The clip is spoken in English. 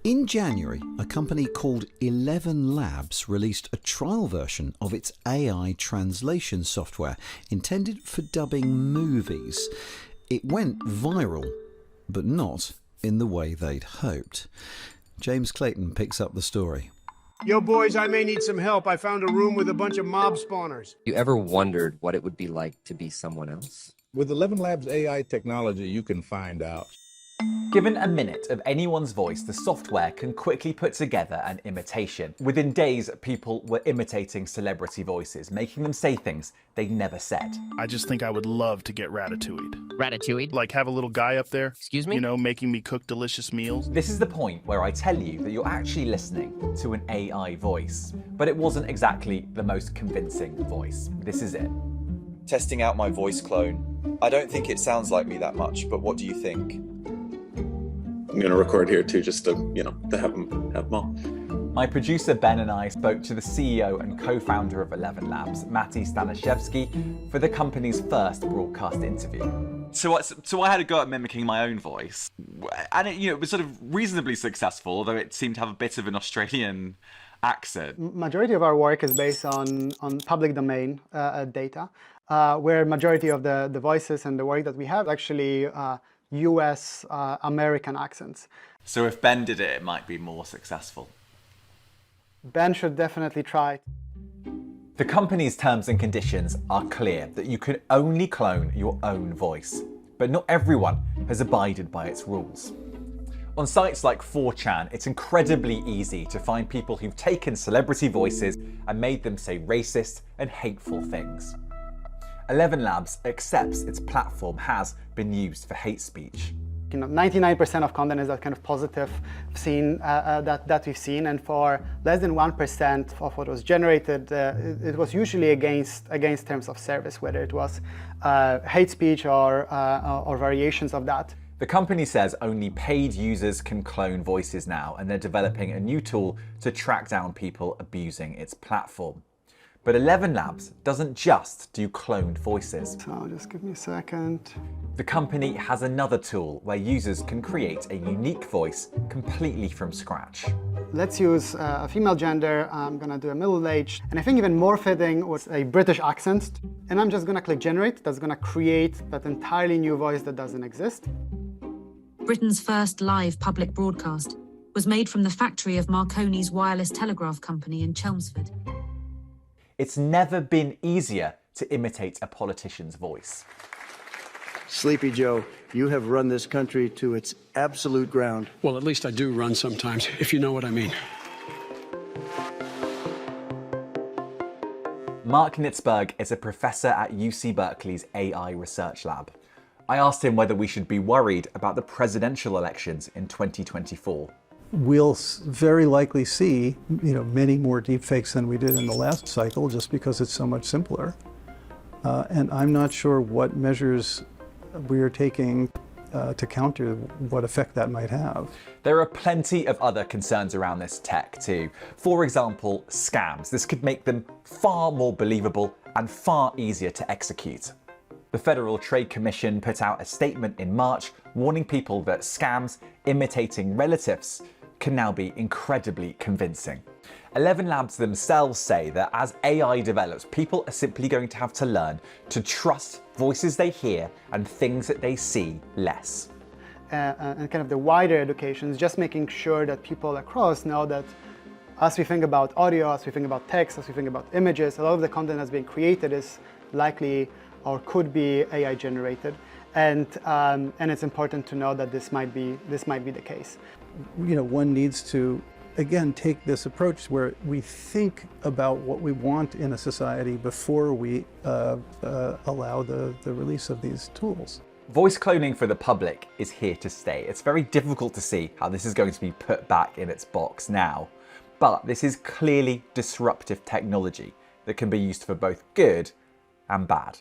In January, a company called 11 Labs released a trial version of its AI translation software intended for dubbing movies. It went viral, but not in the way they'd hoped. James Clayton picks up the story. Yo, boys, I may need some help. I found a room with a bunch of mob spawners. You ever wondered what it would be like to be someone else? With 11 Labs AI technology, you can find out. Given a minute of anyone's voice, the software can quickly put together an imitation. Within days, people were imitating celebrity voices, making them say things they'd never said. I just think I would love to get ratatouille. Ratatouille? Like have a little guy up there, Excuse me? you know, making me cook delicious meals. This is the point where I tell you that you're actually listening to an AI voice. But it wasn't exactly the most convincing voice. This is it. Testing out my voice clone. I don't think it sounds like me that much, but what do you think? I'm going to record here too, just to, to have them on. My producer Ben and I spoke to the CEO and co-founder of 11 Labs, Mati Stanishevsky, for the company's first broadcast interview. So I had a go at mimicking my own voice, and it was sort of reasonably successful, although it seemed to have a bit of an Australian accent. Majority of our work is based on public domain data, where majority of the voices and the work that we have actually US American accents. So if Ben did it, it might be more successful. Ben should definitely try. The company's terms and conditions are clear that you can only clone your own voice, but not everyone has abided by its rules. On sites like 4chan, it's incredibly easy to find people who've taken celebrity voices and made them say racist and hateful things. 11 Labs accepts its platform has been used for hate speech. 99% of content is that kind of positive scene that we've seen, and for less than 1% of what was generated, it was usually against terms of service, whether it was hate speech or variations of that. The company says only paid users can clone voices now, and they're developing a new tool to track down people abusing its platform. But 11 Labs doesn't just do cloned voices. So just give me a second. The company has another tool where users can create a unique voice completely from scratch. Let's use a female gender. I'm gonna do a middle-aged, and I think even more fitting was a British accent. And I'm just gonna click generate. That's gonna create that entirely new voice that doesn't exist. Britain's first live public broadcast was made from the factory of Marconi's wireless telegraph company in Chelmsford. It's never been easier to imitate a politician's voice. Sleepy Joe, you have run this country to its absolute ground. Well, at least I do run sometimes, if you know what I mean. Mark Nitzberg is a professor at UC Berkeley's AI Research Lab. I asked him whether we should be worried about the presidential elections in 2024. We'll very likely see, many more deepfakes than we did in the last cycle, just because it's so much simpler. And I'm not sure what measures we are taking to counter what effect that might have. There are plenty of other concerns around this tech too. For example, scams. This could make them far more believable and far easier to execute. The Federal Trade Commission put out a statement in March warning people that scams imitating relatives can now be incredibly convincing. 11 Labs themselves say that as AI develops, people are simply going to have to learn to trust voices they hear and things that they see less. And kind of the wider education is just making sure that people across know that as we think about audio, as we think about text, as we think about images, a lot of the content that's being created is likely or could be AI generated. And it's important to know that this might be the case. One needs to, again, take this approach where we think about what we want in a society before we allow the release of these tools. Voice cloning for the public is here to stay. It's very difficult to see how this is going to be put back in its box now. But this is clearly disruptive technology that can be used for both good and bad.